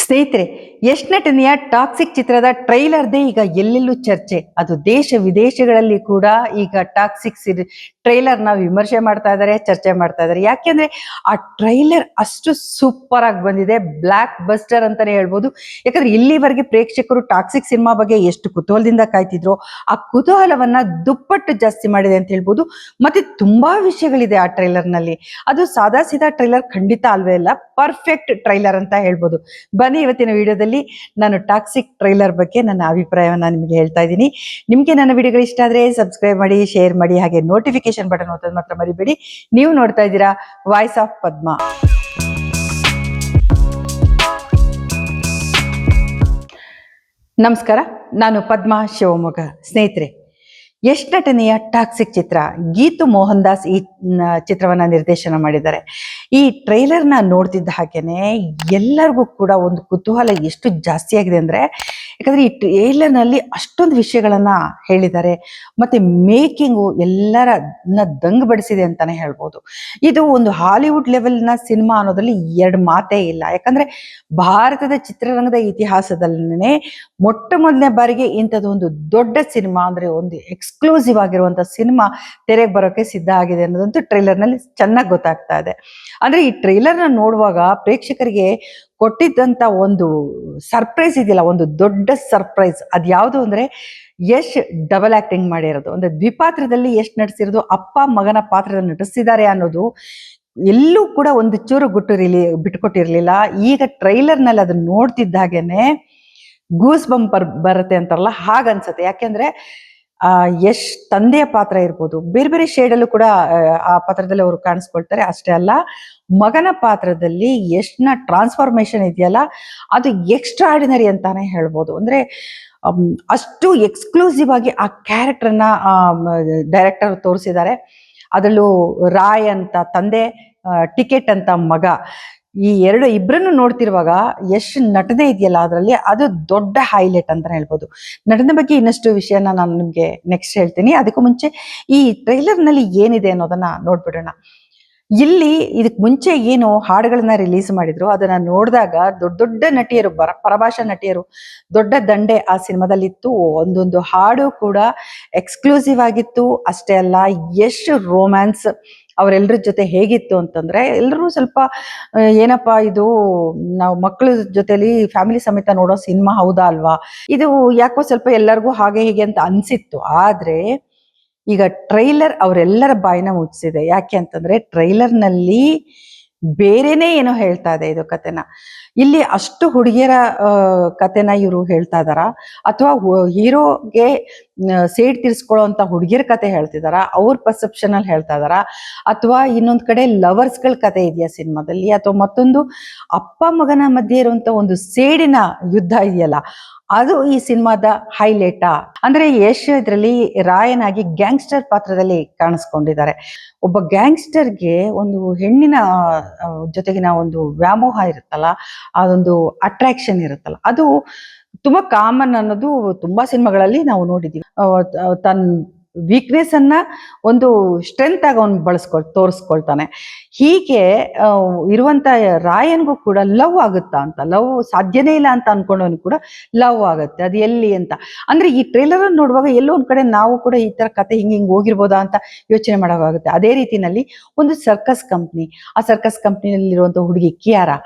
ಸ್ನೇಹಿತರೆ, ಯಶ್ ನಟನೆಯ ಟಾಕ್ಸಿಕ್ ಚಿತ್ರದ ಟ್ರೈಲರ್ದೇ ಈಗ ಎಲ್ಲೆಲ್ಲೂ ಚರ್ಚೆ. ಅದು ದೇಶ ವಿದೇಶಗಳಲ್ಲಿ ಕೂಡ ಈಗ ಟಾಕ್ಸಿಕ್ ಟ್ರೈಲರ್ ನ ವಿಮರ್ಶೆ ಮಾಡ್ತಾ ಇದ್ದಾರೆ, ಚರ್ಚೆ ಮಾಡ್ತಾ ಇದ್ದಾರೆ. ಯಾಕೆಂದ್ರೆ ಆ ಟ್ರೈಲರ್ ಅಷ್ಟು ಸೂಪರ್ ಆಗಿ ಬಂದಿದೆ, ಬ್ಲಾಕ್ ಬಸ್ಟರ್ ಅಂತಾನೆ ಹೇಳ್ಬೋದು. ಯಾಕಂದ್ರೆ ಇಲ್ಲಿವರೆಗೆ ಪ್ರೇಕ್ಷಕರು ಟಾಕ್ಸಿಕ್ ಸಿನಿಮಾ ಬಗ್ಗೆ ಎಷ್ಟು ಕುತೂಹಲದಿಂದ ಕಾಯ್ತಿದ್ರು, ಆ ಕುತೂಹಲವನ್ನ ದುಪ್ಪಟ್ಟು ಜಾಸ್ತಿ ಮಾಡಿದೆ ಅಂತ ಹೇಳ್ಬೋದು. ಮತ್ತೆ ತುಂಬಾ ವಿಷಯಗಳಿದೆ ಆ ಟ್ರೈಲರ್ ನಲ್ಲಿ. ಅದು ಸಾದಾ ಸೀದಾ ಟ್ರೈಲರ್ ಖಂಡಿತ ಅಲ್ವೇ ಇಲ್ಲ, ಪರ್ಫೆಕ್ಟ್ ಟ್ರೈಲರ್ ಅಂತ ಹೇಳ್ಬೋದು. ಬನ್ನಿ ಇವತ್ತಿನ ವಿಡಿಯೋದಲ್ಲಿ ನಾನು ಟಾಕ್ಸಿಕ್ ಟ್ರೈಲರ್ ಬಗ್ಗೆ ನನ್ನ ಅಭಿಪ್ರಾಯವನ್ನ ನಿಮಗೆ ಹೇಳ್ತಾ ಇದ್ದೀನಿ. ನಿಮ್ಗೆ ನನ್ನ ವಿಡಿಯೋಗಳು ಇಷ್ಟ ಆದ್ರೆ ಸಬ್ಸ್ಕ್ರೈಬ್ ಮಾಡಿ, ಶೇರ್ ಮಾಡಿ, ಹಾಗೆ ನೋಟಿಫಿಕೇಶನ್ ಬಟನ್ ಒತ್ತೋದು ಮಾತ್ರ ಮರಿಬೇಡಿ. ನೀವು ನೋಡ್ತಾ ಇದ್ದೀರಾ ವಾಯ್ಸ್ ಆಫ್ ಪದ್ಮ. ನಮಸ್ಕಾರ, ನಾನು ಪದ್ಮಾ ಶಿವಮೊಗ್ಗ. ಸ್ನೇಹಿತರೆ, ಯಶ್ ನಟನೆಯ ಟಾಕ್ಸಿಕ್ ಚಿತ್ರ, ಗೀತು ಮೋಹನ್ ದಾಸ್ ಈ ಚಿತ್ರವನ್ನ ನಿರ್ದೇಶನ ಮಾಡಿದ್ದಾರೆ. ಈ ಟ್ರೈಲರ್ನ ನೋಡ್ತಿದ್ದ ಹಾಗೇನೆ ಎಲ್ಲರಿಗೂ ಕೂಡ ಒಂದು ಕುತೂಹಲ ಎಷ್ಟು ಜಾಸ್ತಿ ಆಗಿದೆ ಅಂದ್ರೆ, ಯಾಕಂದ್ರೆ ಈ ಟ್ರೈಲರ್ನಲ್ಲಿ ಅಷ್ಟೊಂದು ವಿಷಯಗಳನ್ನ ಹೇಳಿದ್ದಾರೆ. ಮತ್ತೆ ಮೇಕಿಂಗು ಎಲ್ಲರನ್ನ ದಂಗಬಡಿಸಿದೆ ಅಂತಾನೆ ಹೇಳ್ಬೋದು. ಇದು ಒಂದು ಹಾಲಿವುಡ್ ಲೆವೆಲ್ನ ಸಿನಿಮಾ ಅನ್ನೋದ್ರಲ್ಲಿ ಎರಡು ಮಾತೇ ಇಲ್ಲ. ಯಾಕಂದ್ರೆ ಭಾರತದ ಚಿತ್ರರಂಗದ ಇತಿಹಾಸದಲ್ಲೇ ಮೊಟ್ಟ ಮೊದಲನೇ ಬಾರಿಗೆ ಇಂಥದ್ದೊಂದು ದೊಡ್ಡ ಸಿನಿಮಾ, ಅಂದ್ರೆ ಒಂದು ಎಕ್ಸ್ಕ್ಲೂಸಿವ್ ಆಗಿರುವಂತ ಸಿನಿಮಾ ತೆರೆಗೆ ಬರೋಕೆ ಸಿದ್ಧ ಆಗಿದೆ ಅನ್ನೋದಂತೂ ಟ್ರೈಲರ್ ನಲ್ಲಿ ಚೆನ್ನಾಗಿ ಗೊತ್ತಾಗ್ತಾ ಇದೆ. ಅಂದ್ರೆ ಈ ಟ್ರೈಲರ್ ನ ನೋಡುವಾಗ ಪ್ರೇಕ್ಷಕರಿಗೆ ಕೊಟ್ಟಿದ್ದಂತ ಒಂದು ಸರ್ಪ್ರೈಸ್ ಇದೆಯಲ್ಲ, ಒಂದು ದೊಡ್ಡ ಸರ್ಪ್ರೈಸ್. ಅದ್ಯಾವುದು ಅಂದ್ರೆ ಯಶ್ ಡಬಲ್ ಆಕ್ಟಿಂಗ್ ಮಾಡಿರೋದು, ಅಂದ್ರೆ ದ್ವಿಪಾತ್ರದಲ್ಲಿ ಯಶ್ ನಟಿಸಿರೋದು, ಅಪ್ಪ ಮಗನ ಪಾತ್ರದಲ್ಲಿ ನಟಿಸಿದ್ದಾರೆ ಅನ್ನೋದು ಎಲ್ಲೂ ಕೂಡ ಒಂದು ಚೂರು ಬಿಟ್ಕೊಟ್ಟಿರ್ಲಿಲ್ಲ. ಈಗ ಟ್ರೈಲರ್ ನಲ್ಲಿ ಅದನ್ನ ನೋಡ್ತಿದ್ದ ಹಾಗೇನೆ ಗೂಸ್ ಬಂಪರ್ ಬರುತ್ತೆ ಅಂತಾರಲ್ಲ, ಹಾಗನ್ಸತ್ತೆ. ಯಾಕೆಂದ್ರೆ ಯಶ್ ತಂದೆಯ ಪಾತ್ರ ಇರ್ಬೋದು, ಬೇರೆ ಬೇರೆ ಶೇಡಲ್ಲೂ ಕೂಡ ಆ ಪಾತ್ರದಲ್ಲಿ ಅವರು ಕಾಣಿಸ್ಕೊಳ್ತಾರೆ. ಅಷ್ಟೇ ಅಲ್ಲ, ಮಗನ ಪಾತ್ರದಲ್ಲಿ ಯಶ್ನ ಟ್ರಾನ್ಸ್ಫಾರ್ಮೇಶನ್ ಇದೆಯಲ್ಲ, ಅದು ಎಕ್ಸ್ಟ್ರಾ ಆರ್ಡಿನರಿ ಅಂತಾನೆ ಹೇಳ್ಬೋದು. ಅಂದ್ರೆ ಅಷ್ಟು ಎಕ್ಸ್ಕ್ಲೂಸಿವ್ ಆಗಿ ಆ ಕ್ಯಾರೆಕ್ಟರ್ನ ಡೈರೆಕ್ಟರ್ ತೋರಿಸಿದ್ದಾರೆ. ಅದರಲ್ಲೂ ರಾಯ್ ಅಂತ ತಂದೆ, ಟಿಕೆಟ್ ಅಂತ ಮಗ, ಈ ಇಬ್ಬರನ್ನು ನೋಡ್ತಿರುವಾಗ ಯಶ್ ನಟನೆ ಇದೆಯಲ್ಲ ಅದರಲ್ಲಿ, ಅದು ದೊಡ್ಡ ಹೈಲೈಟ್ ಅಂತ ಹೇಳ್ಬೋದು. ನಟನೆ ಬಗ್ಗೆ ಇನ್ನಷ್ಟು ವಿಷಯನ ನಾನು ನಿಮ್ಗೆ ನೆಕ್ಸ್ಟ್ ಹೇಳ್ತೀನಿ. ಅದಕ್ಕೂ ಮುಂಚೆ ಈ ಟ್ರೈಲರ್ ನಲ್ಲಿ ಏನಿದೆ ಅನ್ನೋದನ್ನ ನೋಡ್ಬಿಡೋಣ. ಇಲ್ಲಿ ಇದಕ್ ಮುಂಚೆ ಏನು ಹಾಡುಗಳನ್ನ ರಿಲೀಸ್ ಮಾಡಿದ್ರು ಅದನ್ನ ನೋಡಿದಾಗ ದೊಡ್ಡ ದೊಡ್ಡ ನಟಿಯರು, ಪರಭಾಷಾ ನಟಿಯರು ದೊಡ್ಡ ದಂಡೆ ಆ ಸಿನಿಮಾದಲ್ಲಿ ಇತ್ತು. ಒಂದೊಂದು ಹಾಡು ಕೂಡ ಎಕ್ಸ್ಕ್ಲೂಸಿವ್ ಆಗಿತ್ತು. ಅಷ್ಟೇ ಅಲ್ಲ, ಯಶ್ ರೋಮ್ಯಾನ್ಸ್ ಅವರೆಲ್ಲರ ಜೊತೆ ಹೇಗಿತ್ತು ಅಂತಂದ್ರೆ, ಎಲ್ಲರೂ ಸ್ವಲ್ಪ ಏನಪ್ಪಾ ಇದು, ನಾವು ಮಕ್ಕಳ ಜೊತೆಲಿ ಫ್ಯಾಮಿಲಿ ಸಮೇತ ನೋಡೋ ಸಿನಿಮಾ ಹೌದಾ ಅಲ್ವಾ, ಇದು ಯಾಕೋ ಸ್ವಲ್ಪ ಎಲ್ಲರಿಗೂ ಹಾಗೆ ಹೀಗೆ ಅಂತ ಅನ್ಸಿತ್ತು. ಆದ್ರೆ ಈಗ ಟ್ರೈಲರ್ ಅವರೆಲ್ಲರ ಬಾಯಿನ ಮುಚ್ಚಿಸಿದೆ. ಯಾಕೆ ಅಂತಂದ್ರೆ ಟ್ರೈಲರ್ ನಲ್ಲಿ ಬೇರೆನೇ ಏನೋ ಹೇಳ್ತಾ ಇದೆ ಇದು ಕತೆನ. ಇಲ್ಲಿ ಅಷ್ಟು ಹುಡುಗಿಯರ ಕತೆನ ಇವರು ಹೇಳ್ತಾ ಇದಾರ, ಅಥವಾ ಹೀರೋಗೆ ಸೇಡ್ ತೀರ್ಸ್ಕೊಳ್ಳೋ ಅಂತ ಹುಡುಗಿಯರ ಕತೆ ಹೇಳ್ತಿದಾರ, ಅವ್ರ ಪರ್ಸೆಪ್ಷನ್ ಅಲ್ಲಿ ಹೇಳ್ತಾ ಇದಾರ, ಅಥವಾ ಇನ್ನೊಂದ್ ಕಡೆ ಲವರ್ಸ್ ಗಳ ಕತೆ ಇದೆಯಾ ಸಿನಿಮಾದಲ್ಲಿ, ಅಥವಾ ಮತ್ತೊಂದು ಅಪ್ಪ ಮಗನ ಮಧ್ಯೆ ಇರುವಂತ ಒಂದು ಸೇಡಿನ ಯುದ್ಧ ಇದೆಯಲ್ಲ, ಅದು ಈ ಸಿನಿಮಾದ ಹೈಲೈಟಾ? ಅಂದ್ರೆ ಯಶ್ ಇದರಲ್ಲಿ ರಾಯನಾಗಿ ಗ್ಯಾಂಗ್ಸ್ಟರ್ ಪಾತ್ರದಲ್ಲಿ ಕಾಣಿಸ್ಕೊಂಡಿದ್ದಾರೆ. ಒಬ್ಬ ಗ್ಯಾಂಗ್ಸ್ಟರ್ಗೆ ಒಂದು ಹೆಣ್ಣಿನ ಜೊತೆಗಿನ ಒಂದು ವ್ಯಾಮೋಹ ಇರುತ್ತಲ್ಲ, ಅದೊಂದು ಅಟ್ರಾಕ್ಷನ್ ಇರುತ್ತಲ್ಲ, ಅದು ತುಂಬಾ ಕಾಮನ್ ಅನ್ನೋದು ತುಂಬಾ ಸಿನಿಮಾಗಳಲ್ಲಿ ನಾವು ನೋಡಿದೀವಿ. ತನ್ನ ವೀಕ್ನೆಸ್ ಅನ್ನ ಒಂದು ಸ್ಟ್ರೆಂತ್ ಆಗಿ ಅವನು ತೋರಿಸ್ಕೊಳ್ತಾನೆ. ಹೀಗೆ ಇರುವಂತ ರಾಯನ್ಗೂ ಕೂಡ ಲವ್ ಆಗುತ್ತಾ ಅಂತ, ಲವ್ ಸಾಧ್ಯನೇ ಇಲ್ಲ ಅಂತ ಅನ್ಕೊಂಡವನು ಕೂಡ ಲವ್ ಆಗುತ್ತೆ. ಅದು ಎಲ್ಲಿ ಅಂತ ಅಂದ್ರೆ ಈ ಟ್ರೈಲರ್ ನೋಡುವಾಗ ಎಲ್ಲೋ ಒಂದ್ ಕಡೆ ನಾವು ಕೂಡ ಈ ತರ ಕತೆ ಹಿಂಗ್ ಹೋಗಿರ್ಬೋದಾ ಅಂತ ಯೋಚನೆ ಮಾಡೋಕ್ಕಾಗುತ್ತೆ. ಅದೇ ರೀತಿನಲ್ಲಿ ಒಂದು ಸರ್ಕಸ್ ಕಂಪ್ನಿ, ಆ ಸರ್ಕಸ್ ಕಂಪ್ನಿಯಲ್ಲಿರುವಂತ ಹುಡುಗಿ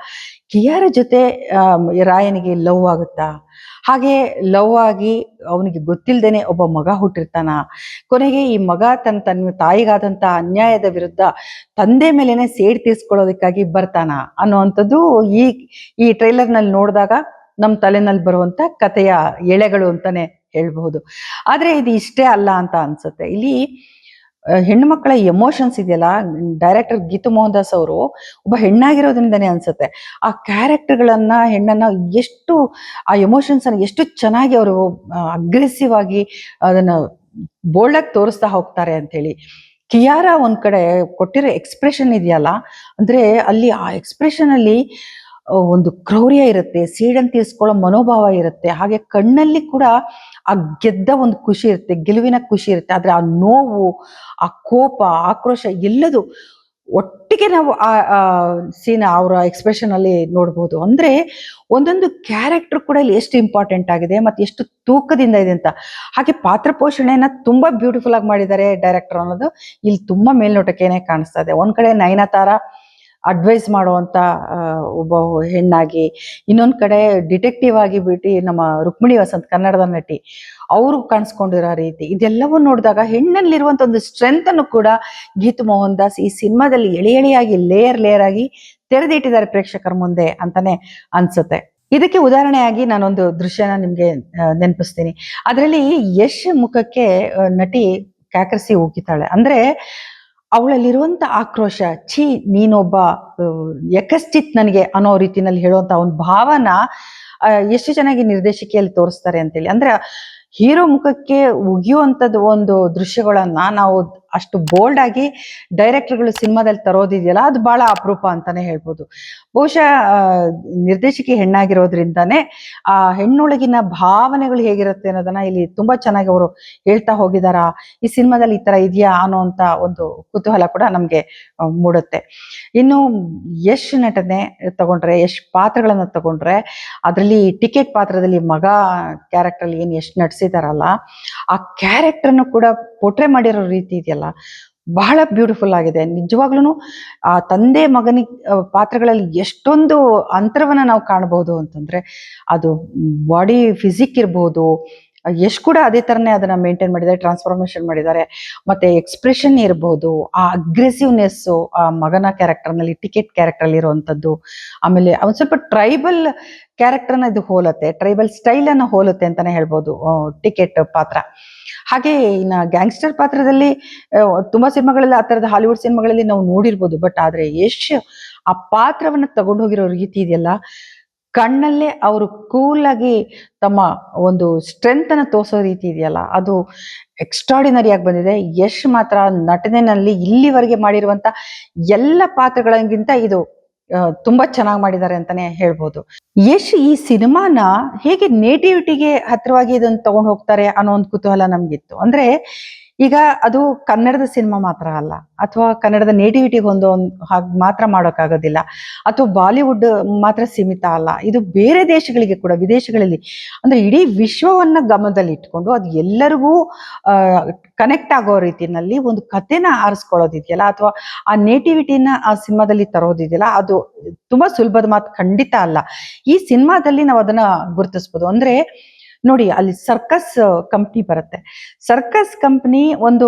ಕಿಯಾರ ಜೊತೆ ರಾಯನಿಗೆ ಲವ್ ಆಗುತ್ತಾ? ಹಾಗೆ ಲವ್ ಆಗಿ ಅವನಿಗೆ ಗೊತ್ತಿಲ್ದೇನೆ ಒಬ್ಬ ಮಗ ಹುಟ್ಟಿರ್ತಾನ. ಕೊನೆಗೆ ಈ ಮಗ ತನ್ನ ತಾಯಿಗಾದಂತ ಅನ್ಯಾಯದ ವಿರುದ್ಧ ತಂದೆ ಮೇಲೆನೆ ಸೇಡ್ ತೀರ್ಸ್ಕೊಳ್ಳೋದಕ್ಕಾಗಿ ಬರ್ತಾನ ಅನ್ನುವಂಥದ್ದು ಈ ಟ್ರೈಲರ್ ನಲ್ಲಿ ನೋಡಿದಾಗ ನಮ್ ತಲೆನಲ್ಲಿ ಬರುವಂತ ಕಥೆಯ ಎಳೆಗಳು ಅಂತಾನೆ ಹೇಳ್ಬಹುದು. ಆದ್ರೆ ಇದು ಇಷ್ಟೇ ಅಲ್ಲ ಅಂತ ಅನ್ಸುತ್ತೆ. ಇಲ್ಲಿ ಹೆಣ್ಣು ಮಕ್ಕಳ ಎಮೋಷನ್ಸ್ ಇದೆಯಲ್ಲ, ಡೈರೆಕ್ಟರ್ ಗೀತು ಮೋಹನ್ ದಾಸ್ ಅವರು ಒಬ್ಬ ಹೆಣ್ಣಾಗಿರೋದ್ರಿಂದನೇ ಅನ್ಸುತ್ತೆ ಆ ಕ್ಯಾರೆಕ್ಟರ್ಗಳನ್ನ, ಹೆಣ್ಣನ್ನ ಎಷ್ಟು, ಆ ಎಮೋಷನ್ಸ್ ಅನ್ನ ಎಷ್ಟು ಚೆನ್ನಾಗಿ ಅವರು ಅಗ್ರೆಸಿವ್ ಆಗಿ ಅದನ್ನ ಬೋಲ್ಡ್ ಆಗಿ ತೋರಿಸ್ತಾ ಹೋಗ್ತಾರೆ ಅಂತ ಹೇಳಿ. ಕಿಯಾರ ಒಂದ್ ಕಡೆ ಕೊಟ್ಟಿರೋ ಎಕ್ಸ್ಪ್ರೆಷನ್ ಇದೆಯಲ್ಲ, ಅಂದ್ರೆ ಅಲ್ಲಿ ಆ ಎಕ್ಸ್ಪ್ರೆಷನ್ ಅಲ್ಲಿ ಒಂದು ಕ್ರೌರ್ಯ ಇರುತ್ತೆ, ಸೇಡನ್ ತೀರ್ಸ್ಕೊಳ್ಳೋ ಮನೋಭಾವ ಇರುತ್ತೆ, ಹಾಗೆ ಕಣ್ಣಲ್ಲಿ ಕೂಡ ಆ ಗೆದ್ದ ಒಂದು ಖುಷಿ ಇರುತ್ತೆ, ಗೆಲುವಿನ ಖುಷಿ ಇರುತ್ತೆ. ಆದ್ರೆ ಆ ನೋವು, ಆ ಕೋಪ, ಆಕ್ರೋಶ ಎಲ್ಲದು ಒಟ್ಟಿಗೆ ನಾವು ಆ ಸೀನ್ ಅವರ ಎಕ್ಸ್ಪ್ರೆಷನ್ ಅಲ್ಲಿ ನೋಡ್ಬೋದು. ಅಂದ್ರೆ ಒಂದೊಂದು ಕ್ಯಾರೆಕ್ಟರ್ ಕೂಡ ಇಲ್ಲಿ ಎಷ್ಟು ಇಂಪಾರ್ಟೆಂಟ್ ಆಗಿದೆ ಮತ್ತೆ ಎಷ್ಟು ತೂಕದಿಂದ ಇದೆ ಅಂತ. ಹಾಗೆ ಪಾತ್ರ ಪೋಷಣೆಯನ್ನ ತುಂಬಾ ಬ್ಯೂಟಿಫುಲ್ ಆಗಿ ಮಾಡಿದ್ದಾರೆ ಡೈರೆಕ್ಟರ್ ಅನ್ನೋದು ಇಲ್ಲಿ ತುಂಬಾ ಮೇಲ್ನೋಟಕ್ಕೇನೆ ಕಾಣಿಸ್ತಾ ಇದೆ. ಒಂದ್ ಕಡೆ ನಯನತಾರ ಅಡ್ವೈಸ್ ಮಾಡುವಂತ ಒಬ್ಬ ಹೆಣ್ಣಾಗಿ, ಇನ್ನೊಂದ್ ಕಡೆ ಡಿಟೆಕ್ಟಿವ್ ಆಗಿ ಬಿಟ್ಟು ನಮ್ಮ ರುಕ್ಮಿಣಿ ವಸಂತ್ ಕನ್ನಡದ ನಟಿ ಅವರು ಕಾಣಿಸ್ಕೊಂಡಿರೋ ರೀತಿ, ಇದೆಲ್ಲವೂ ನೋಡಿದಾಗ ಹೆಣ್ಣಲ್ಲಿರುವಂತ ಒಂದು ಸ್ಟ್ರೆಂತ್ ಅನ್ನು ಕೂಡ ಗೀತು ಮೋಹನ್ ದಾಸ್ ಈ ಸಿನಿಮಾದಲ್ಲಿ ಎಳೆ ಎಳೆಯಾಗಿ ಲೇಯರ್ ಆಗಿ ತೆರೆದಿಟ್ಟಿದ್ದಾರೆ ಪ್ರೇಕ್ಷಕರ ಮುಂದೆ ಅಂತಾನೆ ಅನ್ಸುತ್ತೆ. ಇದಕ್ಕೆ ಉದಾಹರಣೆಯಾಗಿ ನಾನೊಂದು ದೃಶ್ಯನ ನಿಮ್ಗೆ ನೆನಪಿಸ್ತೀನಿ. ಅದರಲ್ಲಿ ಯಶ್ ಮುಖಕ್ಕೆ ನಟಿ ಕ್ಯಾಕರಿಸಿ ಉಗಿತಾಳೆ. ಅಂದ್ರೆ ಅವಳಲ್ಲಿರುವಂತ ಆಕ್ರೋಶ, ಛೀ ನೀನೊಬ್ಬ ಯಕಶ್ಚಿತ್ ನನಗೆ ಅನ್ನೋ ರೀತಿನಲ್ಲಿ ಹೇಳುವಂತ ಒಂದು ಭಾವನ ಎಷ್ಟು ಚೆನ್ನಾಗಿ ನಿರ್ದೇಶಕಿಯಲ್ಲಿ ತೋರಿಸ್ತಾರೆ ಅಂತೇಳಿ. ಅಂದ್ರೆ ಹೀರೋ ಮುಖಕ್ಕೆ ಉಗಿಯುವಂಥದ್ದು ಒಂದು ದೃಶ್ಯಗಳನ್ನ ನಾವು ಅಷ್ಟು ಬೋಲ್ಡ್ ಆಗಿ ಡೈರೆಕ್ಟರ್ಗಳು ಸಿನಿಮಾದಲ್ಲಿ ತರೋದಿದೆಯಲ್ಲ, ಅದು ಬಹಳ ಅಪರೂಪ ಅಂತಾನೆ ಹೇಳ್ಬೋದು. ಬಹುಶಃ ನಿರ್ದೇಶಕಿ ಹೆಣ್ಣಾಗಿರೋದ್ರಿಂದಾನೇ ಆ ಹೆಣ್ಣೊಳಗಿನ ಭಾವನೆಗಳು ಹೇಗಿರುತ್ತೆ ಅನ್ನೋದನ್ನ ಇಲ್ಲಿ ತುಂಬಾ ಚೆನ್ನಾಗಿ ಅವರು ಹೇಳ್ತಾ ಹೋಗಿದಾರ. ಈ ಸಿನಿಮಾದಲ್ಲಿ ಈ ತರ ಇದೆಯಾ ಅನ್ನೋಂತ ಒಂದು ಕುತೂಹಲ ಕೂಡ ನಮ್ಗೆ ಮೂಡುತ್ತೆ. ಇನ್ನು ಯಶ್ ನಟನೆ ತಗೊಂಡ್ರೆ, ಯಶ್ ಪಾತ್ರಗಳನ್ನ ತಗೊಂಡ್ರೆ, ಅದರಲ್ಲಿ ಟಿಕೆಟ್ ಪಾತ್ರದಲ್ಲಿ ಮಗ ಕ್ಯಾರೆಕ್ಟರ್ ಅಲ್ಲಿ ಏನ್ ಯಶ್ ನಟಿಸಿದಾರಲ್ಲ, ಆ ಕ್ಯಾರೆಕ್ಟರ್ನು ಕೂಡ ಪೋಟ್ರೆ ಮಾಡಿರೋ ರೀತಿ ಇದೆಯಲ್ಲ, ಬಹಳ ಬ್ಯೂಟಿಫುಲ್ ಆಗಿದೆ ನಿಜವಾಗ್ಲೂ. ಆ ತಂದೆ ಮಗನಿಗೆ ಪಾತ್ರಗಳಲ್ಲಿ ಎಷ್ಟೊಂದು ಅಂತರವನ್ನ ನಾವು ಕಾಣಬಹುದು ಅಂತಂದ್ರೆ, ಅದು ಬಾಡಿ ಫಿಸಿಕ್ ಇರ್ಬೋದು, ಯಶ್ ಕೂಡ ಅದೇ ತರನೇ ಅದನ್ನ ಮೇಂಟೈನ್ ಮಾಡಿದ್ದಾರೆ, ಟ್ರಾನ್ಸ್ಫಾರ್ಮೇಶನ್ ಮಾಡಿದ್ದಾರೆ. ಮತ್ತೆ ಎಕ್ಸ್ಪ್ರೆಷನ್ ಇರ್ಬೋದು, ಆ ಅಗ್ರೆಸಿವ್ನೆಸ್ ಆ ಮಗನ ಕ್ಯಾರೆಕ್ಟರ್ ನಲ್ಲಿ, ಟಿಕೆಟ್ ಕ್ಯಾರೆಕ್ಟರ್ ಅಲ್ಲಿ ಇರುವಂತದ್ದು. ಆಮೇಲೆ ಅವನ್ ಸ್ವಲ್ಪ ಟ್ರೈಬಲ್ ಕ್ಯಾರೆಕ್ಟರ್ನ ಇದು ಹೋಲುತ್ತೆ, ಟ್ರೈಬಲ್ ಸ್ಟೈಲ್ ಅನ್ನ ಹೋಲುತ್ತೆ ಅಂತಾನೆ ಹೇಳ್ಬೋದು ಟಿಕೆಟ್ ಪಾತ್ರ. ಹಾಗೆ ಇನ್ನ ಗ್ಯಾಂಗ್ಸ್ಟರ್ ಪಾತ್ರದಲ್ಲಿ ತುಂಬಾ ಸಿನಿಮಾಗಳಲ್ಲಿ ಆ ತರದ ಹಾಲಿವುಡ್ ಸಿನಿಮಾಗಳಲ್ಲಿ ನಾವು ನೋಡಿರ್ಬೋದು. ಬಟ್ ಆದ್ರೆ ಯಶ್ ಆ ಪಾತ್ರವನ್ನ ತಗೊಂಡು ಹೋಗಿರೋ ರೀತಿ ಇದೆಯಲ್ಲ, ಕಣ್ಣಲ್ಲೇ ಅವರು ಕೂಲ್ ಆಗಿ ತಮ್ಮ ಒಂದು ಸ್ಟ್ರೆಂತ್ ಅನ್ನ ತೋರಿಸೋ ರೀತಿ ಇದೆಯಲ್ಲ, ಅದು ಎಕ್ಸ್ಟ್ರಾಡಿನರಿ ಆಗಿ ಬಂದಿದೆ. ಯಶ್ ಮಾತ್ರ ನಟನೆಯಲ್ಲಿ ಇಲ್ಲಿವರೆಗೆ ಮಾಡಿರುವಂತ ಎಲ್ಲ ಪಾತ್ರಗಳಿಗಿಂತ ಇದು ತುಂಬಾ ಚೆನ್ನಾಗಿ ಮಾಡಿದ್ದಾರೆ ಅಂತಾನೆ ಹೇಳ್ಬೋದು. ಯಶ್ ಈ ಸಿನಿಮಾನ ಹೇಗೆ ನೇಟಿವಿಟಿಗೆ ಹತ್ರವಾಗಿ ಇದನ್ನ ತಗೊಂಡು ಹೋಗ್ತಾರೆ ಅನ್ನೋ ಒಂದು ಕುತೂಹಲ ನಮ್ಗಿತ್ತು. ಅಂದ್ರೆ ಈಗ ಅದು ಕನ್ನಡದ ಸಿನಿಮಾ ಮಾತ್ರ ಅಲ್ಲ, ಅಥವಾ ಕನ್ನಡದ ನೇಟಿವಿಟಿಗೆ ಹೊಂದೋ ಹಾಗೆ ಮಾತ್ರ ಮಾಡೋಕ್ಕಾಗೋದಿಲ್ಲ, ಅಥವಾ ಬಾಲಿವುಡ್ ಮಾತ್ರ ಸೀಮಿತ ಅಲ್ಲ. ಇದು ಬೇರೆ ದೇಶಗಳಿಗೆ ಕೂಡ, ವಿದೇಶಗಳಲ್ಲಿ ಅಂದ್ರೆ ಇಡೀ ವಿಶ್ವವನ್ನ ಗಮನದಲ್ಲಿ ಇಟ್ಕೊಂಡು ಅದು ಎಲ್ಲರಿಗೂ ಕನೆಕ್ಟ್ ಆಗೋ ರೀತಿಯಲ್ಲಿ ಒಂದು ಕಥೆನ ಆರಿಸ್ಕೊಳ್ಳೋದಿದೆಯಲ್ಲ, ಅಥವಾ ಆ ನೇಟಿವಿಟಿನ ಆ ಸಿನಿಮಾದಲ್ಲಿ ತರೋದಿದೆಯಲ್ಲ, ಅದು ತುಂಬಾ ಸುಲಭದ ಮಾತು ಖಂಡಿತ ಅಲ್ಲ. ಈ ಸಿನಿಮಾದಲ್ಲಿ ನಾವು ಅದನ್ನ ಗುರುತಿಸ್ಬೋದು. ಅಂದ್ರೆ ನೋಡಿ, ಅಲ್ಲಿ ಸರ್ಕಸ್ ಕಂಪ್ನಿ ಬರುತ್ತೆ. ಸರ್ಕಸ್ ಕಂಪ್ನಿ ಒಂದು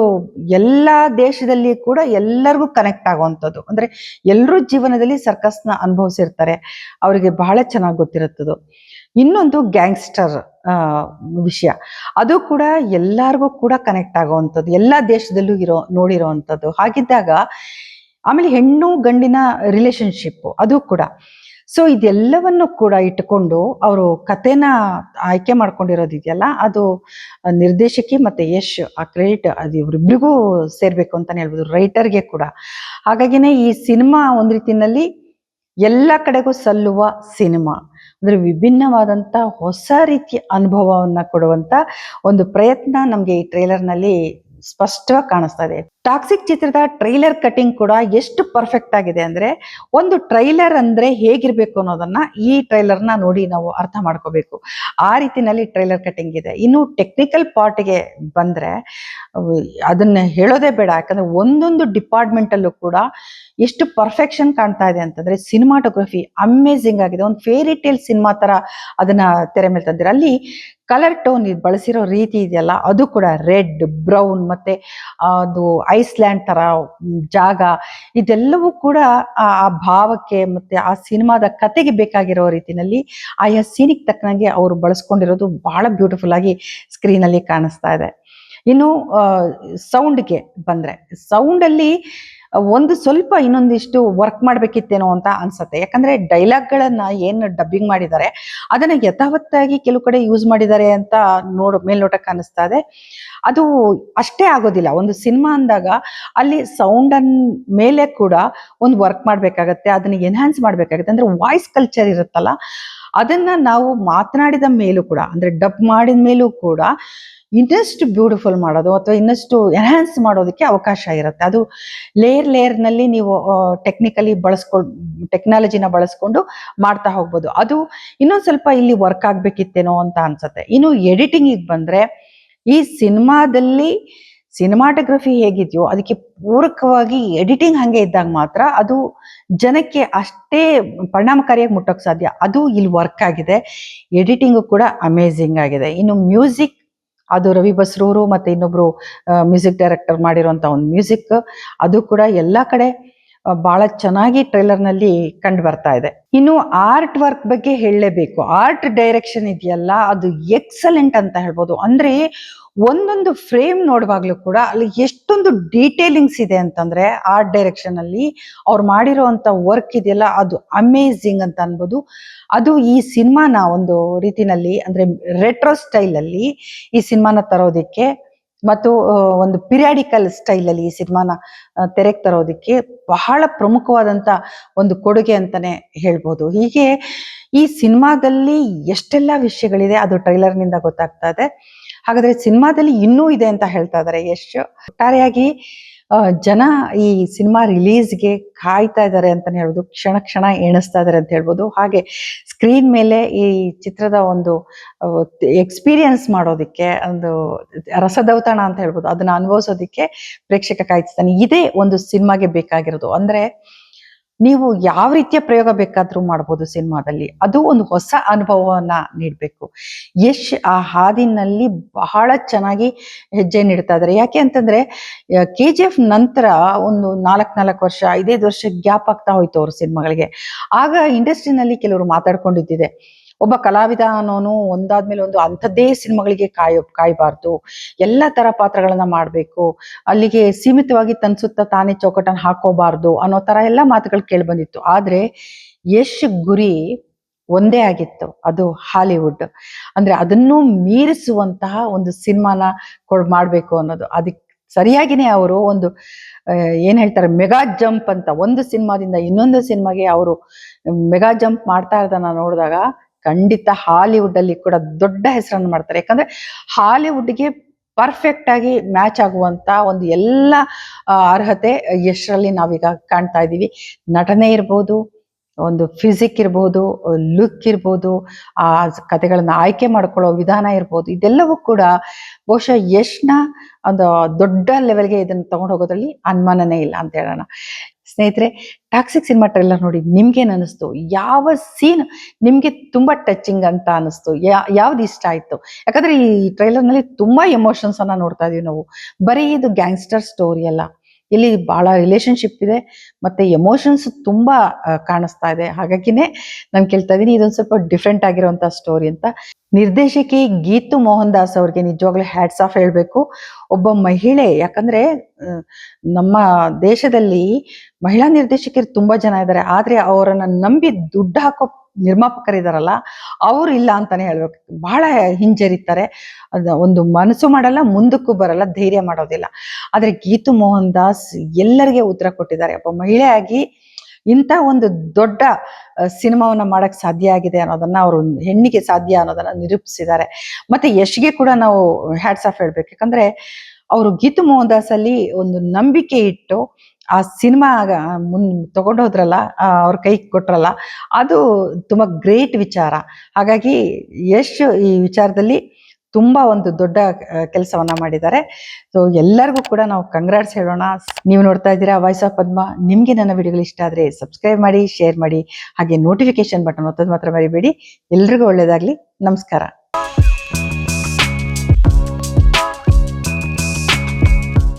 ಎಲ್ಲಾ ದೇಶದಲ್ಲಿ ಕೂಡ ಎಲ್ಲರಿಗೂ ಕನೆಕ್ಟ್ ಆಗುವಂಥದ್ದು. ಅಂದ್ರೆ ಎಲ್ಲರೂ ಜೀವನದಲ್ಲಿ ಸರ್ಕಸ್ನ ಅನುಭವಿಸಿರ್ತಾರೆ, ಅವರಿಗೆ ಬಹಳ ಚೆನ್ನಾಗಿ ಗೊತ್ತಿರುತ್ತದು. ಇನ್ನೊಂದು ಗ್ಯಾಂಗ್ಸ್ಟರ್ ವಿಷಯ, ಅದು ಕೂಡ ಎಲ್ಲರಿಗೂ ಕೂಡ ಕನೆಕ್ಟ್ ಆಗುವಂಥದ್ದು, ಎಲ್ಲಾ ದೇಶದಲ್ಲೂ ನೋಡಿರೋವಂಥದ್ದು. ಹಾಗಿದ್ದಾಗ ಆಮೇಲೆ ಹೆಣ್ಣು ಗಂಡಿನ ರಿಲೇಶನ್ಶಿಪ್ ಅದು ಕೂಡ. ಸೊ ಇದೆಲ್ಲವನ್ನು ಕೂಡ ಇಟ್ಕೊಂಡು ಅವರು ಕಥೆನ ಆಯ್ಕೆ ಮಾಡ್ಕೊಂಡಿರೋದಿದೆಯಲ್ಲ, ಅದು ನಿರ್ದೇಶಕಿ ಮತ್ತೆ ಯಶ್ ಆ ಕ್ರೆಡಿಟ್ ಅದು ಇವ್ರಿಬ್ರಿಗೂ ಸೇರ್ಬೇಕು ಅಂತಾನೆ ಹೇಳ್ಬೋದು, ರೈಟರ್ಗೆ ಕೂಡ. ಹಾಗಾಗಿನೇ ಈ ಸಿನಿಮಾ ಒಂದ್ ರೀತಿನಲ್ಲಿ ಎಲ್ಲ ಕಡೆಗೂ ಸಲ್ಲುವ ಸಿನಿಮಾ. ಅಂದ್ರೆ ವಿಭಿನ್ನವಾದಂತ ಹೊಸ ರೀತಿಯ ಅನುಭವವನ್ನ ಕೊಡುವಂತ ಒಂದು ಪ್ರಯತ್ನ ನಮ್ಗೆ ಈ ಟ್ರೈಲರ್ ನಲ್ಲಿ ಸ್ಪಷ್ಟವಾಗಿ ಕಾಣಿಸ್ತಾ ಇದೆ. ಟಾಕ್ಸಿಕ್ ಚಿತ್ರದ ಟ್ರೈಲರ್ ಕಟಿಂಗ್ ಕೂಡ ಎಷ್ಟು ಪರ್ಫೆಕ್ಟ್ ಆಗಿದೆ ಅಂದ್ರೆ, ಒಂದು ಟ್ರೈಲರ್ ಅಂದ್ರೆ ಹೇಗಿರ್ಬೇಕು ಅನ್ನೋದನ್ನ ಈ ಟ್ರೈಲರ್ನ ನೋಡಿ ನಾವು ಅರ್ಥ ಮಾಡ್ಕೋಬೇಕು. ಆ ರೀತಿನಲ್ಲಿ ಟ್ರೈಲರ್ ಕಟಿಂಗ್ ಇದೆ. ಇನ್ನು ಟೆಕ್ನಿಕಲ್ ಪಾರ್ಟ್ಗೆ ಬಂದ್ರೆ ಅದನ್ನ ಹೇಳೋದೇ ಬೇಡ, ಯಾಕಂದ್ರೆ ಒಂದೊಂದು ಡಿಪಾರ್ಟ್ಮೆಂಟ್ ಅಲ್ಲೂ ಕೂಡ ಎಷ್ಟು ಪರ್ಫೆಕ್ಷನ್ ಕಾಣ್ತಾ ಇದೆ ಅಂತಂದ್ರೆ, ಸಿನಿಮಾಟೋಗ್ರಫಿ ಅಮೇಝಿಂಗ್ ಆಗಿದೆ. ಒಂದು ಫೇರಿ ಟೇಲ್ ಸಿನಿಮಾ ತರ ಅದನ್ನ ತೆರೆ ಮೇಲೆ ತಂದಿರ. ಅಲ್ಲಿ ಕಲರ್ ಟೋನ್ ಬಳಸಿರೋ ರೀತಿ ಇದೆಯಲ್ಲ, ಅದು ಕೂಡ ರೆಡ್, ಬ್ರೌನ್ ಮತ್ತೆ ಅದು ಐಸ್ಲ್ಯಾಂಡ್ ತರ ಜಾಗ, ಇದೆಲ್ಲವೂ ಕೂಡ ಆ ಭಾವಕ್ಕೆ ಮತ್ತೆ ಆ ಸಿನಿಮಾದ ಕತೆಗೆ ಬೇಕಾಗಿರೋ ರೀತಿನಲ್ಲಿ ಆಯಾ ಸೀನಿಗೆ ತಕ್ಕನಾಗೆ ಅವರು ಬಳಸ್ಕೊಂಡಿರೋದು ಬಹಳ ಬ್ಯೂಟಿಫುಲ್ ಆಗಿ ಸ್ಕ್ರೀನ್ ಅಲ್ಲಿ ಕಾಣಿಸ್ತಾ ಇದೆ. ಇನ್ನು ಸೌಂಡ್ಗೆ ಬಂದ್ರೆ, ಸೌಂಡ್ ಅಲ್ಲಿ ಒಂದು ಸ್ವಲ್ಪ ಇನ್ನೊಂದಿಷ್ಟು ವರ್ಕ್ ಮಾಡ್ಬೇಕಿತ್ತೇನೋ ಅಂತ ಅನ್ಸತ್ತೆ. ಯಾಕಂದ್ರೆ ಡೈಲಾಗ್ಗಳನ್ನ ಏನು ಡಬ್ಬಿಂಗ್ ಮಾಡಿದ್ದಾರೆ ಅದನ್ನ ಯಥಾವತ್ತಾಗಿ ಕೆಲವು ಕಡೆ ಯೂಸ್ ಮಾಡಿದ್ದಾರೆ ಅಂತ ಮೇಲ್ನೋಟಕ್ಕೆ ಅನಿಸ್ತಾ ಇದೆ. ಅದು ಅಷ್ಟೇ ಆಗೋದಿಲ್ಲ. ಒಂದು ಸಿನಿಮಾ ಅಂದಾಗ ಅಲ್ಲಿ ಸೌಂಡ್ ಮೇಲೆ ಕೂಡ ಒಂದು ವರ್ಕ್ ಮಾಡ್ಬೇಕಾಗತ್ತೆ, ಅದನ್ನ ಎನ್ಹಾನ್ಸ್ ಮಾಡ್ಬೇಕಾಗತ್ತೆ. ಅಂದ್ರೆ ವಾಯ್ಸ್ ಕಲ್ಚರ್ ಇರುತ್ತಲ್ಲ, ಅದನ್ನ ನಾವು ಮಾತನಾಡಿದ ಮೇಲೂ ಕೂಡ, ಅಂದ್ರೆ ಡಬ್ ಮಾಡಿದ ಮೇಲೂ ಕೂಡ ಇನ್ನಷ್ಟು ಬ್ಯೂಟಿಫುಲ್ ಮಾಡೋದು ಅಥವಾ ಇನ್ನಷ್ಟು ಎನ್ಹ್ಯಾನ್ಸ್ ಮಾಡೋದಕ್ಕೆ ಅವಕಾಶ ಇರುತ್ತೆ. ಅದು ಲೇಯರ್ನಲ್ಲಿ ನೀವು ಟೆಕ್ನಾಲಜಿನ ಬಳಸ್ಕೊಂಡು ಮಾಡ್ತಾ ಹೋಗ್ಬೋದು. ಅದು ಇನ್ನೊಂದು ಸ್ವಲ್ಪ ಇಲ್ಲಿ ವರ್ಕ್ ಆಗ್ಬೇಕಿತ್ತೇನೋ ಅಂತ ಅನ್ಸುತ್ತೆ. ಇನ್ನು ಎಡಿಟಿಂಗಿಗೆ ಬಂದ್ರೆ ಈ ಸಿನಿಮಾದಲ್ಲಿ ಸಿನಿಮಾಟೋಗ್ರಫಿ ಹೇಗಿದೆಯೋ ಅದಕ್ಕೆ ಪೂರಕವಾಗಿ ಎಡಿಟಿಂಗ್ ಹಂಗೆ ಇದ್ದಾಗ ಮಾತ್ರ ಅದು ಜನಕ್ಕೆ ಅಷ್ಟೇ ಪರಿಣಾಮಕಾರಿಯಾಗಿ ಮುಟ್ಟೋಕೆ ಸಾಧ್ಯ. ಅದು ಇಲ್ಲಿ ವರ್ಕ್ ಆಗಿದೆ. ಎಡಿಟಿಂಗು ಕೂಡ ಅಮೇಝಿಂಗ್ ಆಗಿದೆ. ಇನ್ನು ಮ್ಯೂಸಿಕ್, ಅದು ರವಿ ಬಸ್ರೂರು ಮತ್ತೆ ಇನ್ನೊಬ್ರು ಮ್ಯೂಸಿಕ್ ಡೈರೆಕ್ಟರ್ ಮಾಡಿರುವಂತ ಒಂದು ಮ್ಯೂಸಿಕ್, ಅದು ಕೂಡ ಎಲ್ಲ ಕಡೆ ಬಹಳ ಚೆನ್ನಾಗಿ ಟ್ರೈಲರ್ನಲ್ಲಿ ಕಂಡು ಬರ್ತಾ ಇದೆ. ಇನ್ನು ಆರ್ಟ್ ವರ್ಕ್ ಬಗ್ಗೆ ಹೇಳಲೇಬೇಕು. ಆರ್ಟ್ ಡೈರೆಕ್ಷನ್ ಇದೆಯಲ್ಲ, ಅದು ಎಕ್ಸಲೆಂಟ್ ಅಂತ ಹೇಳ್ಬೋದು. ಅಂದ್ರೆ ಒಂದೊಂದು ಫ್ರೇಮ್ ನೋಡುವಾಗ್ಲೂ ಕೂಡ ಅಲ್ಲಿ ಎಷ್ಟೊಂದು ಡೀಟೇಲಿಂಗ್ಸ್ ಇದೆ ಅಂತಂದ್ರೆ ಆರ್ಟ್ ಡೈರೆಕ್ಷನ್ ಅಲ್ಲಿ ಅವ್ರು ಮಾಡಿರುವಂತ ವರ್ಕ್ ಇದೆಯಲ್ಲ, ಅದು ಅಮೇಝಿಂಗ್ ಅಂತ ಅನ್ಬೋದು. ಅದು ಈ ಸಿನಿಮಾನ ಒಂದು ರೀತಿನಲ್ಲಿ ಅಂದ್ರೆ ರೆಟ್ರೋ ಸ್ಟೈಲ್ ಅಲ್ಲಿ ಈ ಸಿನಿಮಾನ ತರೋದಿಕ್ಕೆ ಮತ್ತು ಒಂದು ಪಿರಿಯಾಡಿಕಲ್ ಸ್ಟೈಲ್ ಅಲ್ಲಿ ಈ ಸಿನಿಮಾನ ತೆರೆಗೆ ತರೋದಿಕ್ಕೆ ಬಹಳ ಪ್ರಮುಖವಾದಂತ ಒಂದು ಕೊಡುಗೆ ಅಂತಾನೆ ಹೇಳ್ಬೋದು. ಹೀಗೆ ಈ ಸಿನಿಮಾದಲ್ಲಿ ಎಷ್ಟೆಲ್ಲ ವಿಷಯಗಳಿದೆ ಅದು ಟ್ರೈಲರ್ ನಿಂದ ಗೊತ್ತಾಗ್ತಾ ಇದೆ. ಹಾಗಾದ್ರೆ ಸಿನಿಮಾದಲ್ಲಿ ಇನ್ನೂ ಇದೆ ಅಂತ ಹೇಳ್ತಾ ಇದ್ದಾರೆ ಯಶ್. ಒಟ್ಟಾರೆಯಾಗಿ ಜನ ಈ ಸಿನಿಮಾ ರಿಲೀಸ್ಗೆ ಕಾಯ್ತಾ ಇದ್ದಾರೆ ಅಂತಾನೆ ಹೇಳ್ಬೋದು. ಕ್ಷಣ ಕ್ಷಣ ಎಣಿಸ್ತಾ ಇದ್ದಾರೆ ಅಂತ ಹೇಳ್ಬೋದು. ಹಾಗೆ ಸ್ಕ್ರೀನ್ ಮೇಲೆ ಈ ಚಿತ್ರದ ಒಂದು ಎಕ್ಸ್ಪೀರಿಯನ್ಸ್ ಮಾಡೋದಿಕ್ಕೆ, ಒಂದು ರಸದೌತಣ ಅಂತ ಹೇಳ್ಬೋದು, ಅದನ್ನ ಅನುಭವಿಸೋದಿಕ್ಕೆ ಪ್ರೇಕ್ಷಕ ಕಾಯ್ತಾನೆ. ಇದೇ ಒಂದು ಸಿನಿಮಾಗೆ ಬೇಕಾಗಿರೋದು. ಅಂದ್ರೆ ನೀವು ಯಾವ ರೀತಿಯ ಪ್ರಯೋಗ ಬೇಕಾದ್ರೂ ಮಾಡ್ಬೋದು ಸಿನಿಮಾದಲ್ಲಿ. ಅದು ಒಂದು ಹೊಸ ಅನುಭವವನ್ನ ನೀಡಬೇಕು. ಯಶ್ ಆ ಹಾದಿನಲ್ಲಿ ಬಹಳ ಚೆನ್ನಾಗಿ ಹೆಜ್ಜೆ ನೀಡ್ತಾ ಇದ್ದಾರೆ. ಯಾಕೆ ಅಂತಂದ್ರೆ KGF ನಂತರ ಒಂದು 4 ವರ್ಷ 5 ವರ್ಷ ಗ್ಯಾಪ್ ಆಗ್ತಾ ಹೋಯ್ತು ಅವ್ರ ಸಿನಿಮಾಗಳಿಗೆ. ಆಗ ಇಂಡಸ್ಟ್ರಿನಲ್ಲಿ ಕೆಲವರು ಮಾತಾಡ್ಕೊಂಡಿದ್ದಿದೆ, ಒಬ್ಬ ಕಲಾವಿದ ಅನ್ನೋನು ಒಂದಾದ್ಮೇಲೆ ಒಂದು ಅಂಥದ್ದೇ ಸಿನಿಮಾಗಳಿಗೆ ಕಾಯಬಾರ್ದು, ಎಲ್ಲ ತರ ಪಾತ್ರಗಳನ್ನ ಮಾಡ್ಬೇಕು, ಅಲ್ಲಿಗೆ ಸೀಮಿತವಾಗಿ ತನ್ನ ಸುತ್ತ ತಾನೇ ಚೌಕಟ್ಟನ್ನು ಹಾಕೋಬಾರ್ದು ಅನ್ನೋ ತರ ಎಲ್ಲ ಮಾತುಗಳು ಕೇಳಿ ಬಂದಿತ್ತು. ಆದ್ರೆ ಯಶ್ ಗುರಿ ಒಂದೇ ಆಗಿತ್ತು, ಅದು ಹಾಲಿವುಡ್. ಅಂದ್ರೆ ಅದನ್ನು ಮೀರಿಸುವಂತಹ ಒಂದು ಸಿನಿಮಾನ ಮಾಡ್ಬೇಕು ಅನ್ನೋದು. ಅದಕ್ಕೆ ಸರಿಯಾಗಿನೇ ಅವರು ಒಂದು ಏನ್ ಹೇಳ್ತಾರೆ, ಮೆಗಾ ಜಂಪ್ ಅಂತ, ಒಂದು ಸಿನಿಮಾದಿಂದ ಇನ್ನೊಂದು ಸಿನಿಮಾಗೆ ಅವರು ಮೆಗಾ ಜಂಪ್ ಮಾಡ್ತಾ ಇರೋದನ್ನ ನೋಡಿದಾಗ ಖಂಡಿತ ಹಾಲಿವುಡ್ ಅಲ್ಲಿ ಕೂಡ ದೊಡ್ಡ ಹೆಸರನ್ನು ಮಾಡ್ತಾರೆ. ಯಾಕಂದ್ರೆ ಹಾಲಿವುಡ್ಗೆ ಪರ್ಫೆಕ್ಟ್ ಆಗಿ ಮ್ಯಾಚ್ ಆಗುವಂತ ಒಂದು ಎಲ್ಲ ಅರ್ಹತೆ ಯಶ್ರಲ್ಲಿ ನಾವೀಗ ಕಾಣ್ತಾ ಇದ್ದೀವಿ. ನಟನೆ ಇರ್ಬೋದು, ಒಂದು ಫಿಸಿಕ್ ಇರ್ಬೋದು, ಲುಕ್ ಇರ್ಬೋದು, ಆ ಕಥೆಗಳನ್ನ ಆಯ್ಕೆ ಮಾಡ್ಕೊಳ್ಳೋ ವಿಧಾನ ಇರ್ಬೋದು, ಇದೆಲ್ಲವೂ ಕೂಡ ಬಹುಶಃ ಯಶ್ನ ಒಂದು ದೊಡ್ಡ ಲೆವೆಲ್ಗೆ ಇದನ್ನ ತಗೊಂಡು ಹೋಗೋದ್ರಲ್ಲಿ ಅನುಮಾನನೇ ಇಲ್ಲ ಅಂತ ಹೇಳೋಣ. ಸ್ನೇಹಿತರೆ, ಟಾಕ್ಸಿಕ್ ಸಿನಿಮಾ ಟ್ರೈಲರ್ ನೋಡಿ ನಿಮ್ಗೇನ್ ಅನಿಸ್ತು? ಯಾವ ಸೀನ್ ನಿಮ್ಗೆ ತುಂಬಾ ಟಚಿಂಗ್ ಅಂತ ಅನಿಸ್ತು? ಯಾವ್ದು ಇಷ್ಟ ಆಯ್ತು? ಯಾಕಂದ್ರೆ ಈ ಟ್ರೈಲರ್ ನಲ್ಲಿ ತುಂಬಾ ಎಮೋಷನ್ಸ್ ಅನ್ನ ನೋಡ್ತಾ ಇದೀವಿ ನಾವು. ಬರೀ ಇದು ಗ್ಯಾಂಗ್ಸ್ಟರ್ ಸ್ಟೋರಿ ಅಲ್ಲ, ಇಲ್ಲಿ ಬಹಳ ರಿಲೇಶನ್ಶಿಪ್ ಇದೆ, ಮತ್ತೆ ಎಮೋಷನ್ಸ್ ತುಂಬಾ ಕಾಣಿಸ್ತಾ ಇದೆ. ಹಾಗಾಗಿನೇ ನಾನು ಕೇಳ್ತಾ ಇದ್ದೀನಿ, ಇದೊಂದು ಸ್ವಲ್ಪ ಡಿಫ್ರೆಂಟ್ ಆಗಿರುವಂತ ಸ್ಟೋರಿ ಅಂತ. ನಿರ್ದೇಶಕಿ ಗೀತು ಮೋಹನ್ ದಾಸ್ ಅವ್ರಿಗೆ ನಿಜವಾಗ್ಲೂ ಹ್ಯಾಟ್ಸ್ ಆಫ್ ಹೇಳ್ಬೇಕು. ಒಬ್ಬ ಮಹಿಳೆ, ಯಾಕಂದ್ರೆ ನಮ್ಮ ದೇಶದಲ್ಲಿ ಮಹಿಳಾ ನಿರ್ದೇಶಕರು ತುಂಬಾ ಜನ ಇದ್ದಾರೆ, ಆದ್ರೆ ಅವರನ್ನ ನಂಬಿ ದುಡ್ಡು ಹಾಕೋ ನಿರ್ಮಾಪಕರಿದಾರಲ್ಲ, ಅವ್ರು ಇಲ್ಲ ಅಂತಾನೆ ಹೇಳ್ಬೇಕು. ಬಹಳ ಹಿಂಜರಿತಾರೆ, ಒಂದು ಮನಸ್ಸು ಮಾಡಲ್ಲ, ಮುಂದಕ್ಕೂ ಬರಲ್ಲ, ಧೈರ್ಯ ಮಾಡೋದಿಲ್ಲ. ಆದ್ರೆ ಗೀತು ಮೋಹನ್ ದಾಸ್ ಎಲ್ಲರಿಗೆ ಉತ್ತರ ಕೊಟ್ಟಿದ್ದಾರೆ. ಒಬ್ಬ ಮಹಿಳೆಯಾಗಿ ಇಂಥ ಒಂದು ದೊಡ್ಡ ಸಿನಿಮಾವನ್ನ ಮಾಡಕ್ ಸಾಧ್ಯ ಆಗಿದೆ ಅನ್ನೋದನ್ನ, ಅವರು ಹೆಣ್ಣಿಗೆ ಸಾಧ್ಯ ಅನ್ನೋದನ್ನ ನಿರೂಪಿಸಿದ್ದಾರೆ. ಮತ್ತೆ ಯಶ್ಗೆ ಕೂಡ ನಾವು ಹ್ಯಾಟ್ಸ್ ಆಫ್ ಹೇಳ್ಬೇಕು. ಯಾಕಂದ್ರೆ ಅವರು ಗೀತು ಮೋಹನ್ ದಾಸ್ ಅಲ್ಲಿ ಒಂದು ನಂಬಿಕೆ ಇಟ್ಟು ಆ ಸಿನಿಮಾ ತಗೊಂಡೋದ್ರಲ್ಲ, ಅವ್ರ ಕೈ ಕೊಟ್ರಲ್ಲ, ಅದು ತುಂಬಾ ಗ್ರೇಟ್ ವಿಚಾರ. ಹಾಗಾಗಿ ಯಶ್ ಈ ವಿಚಾರದಲ್ಲಿ ತುಂಬಾ ಒಂದು ದೊಡ್ಡ ಕೆಲಸವನ್ನ ಮಾಡಿದ್ದಾರೆ. ಸೊ ಎಲ್ಲರಿಗೂ ಕೂಡ ನಾವು ಕಂಗ್ರಾಟ್ಸ್ ಹೇಳೋಣ. ನೀವು ನೋಡ್ತಾ ಇದ್ದೀರಾ ವಾಯ್ಸ್ ಆಫ್ ಪದ್ಮ. ನಿಮ್ಗೆ ನನ್ನ ವಿಡಿಯೋಗಳು ಇಷ್ಟ ಆದ್ರೆ ಸಬ್ಸ್ಕ್ರೈಬ್ ಮಾಡಿ, ಶೇರ್ ಮಾಡಿ, ಹಾಗೆ ನೋಟಿಫಿಕೇಶನ್ ಬಟನ್ ಒತ್ತೋದು ಮಾತ್ರ ಮರಿಬೇಡಿ. ಎಲ್ರಿಗೂ ಒಳ್ಳೇದಾಗ್ಲಿ. ನಮಸ್ಕಾರ.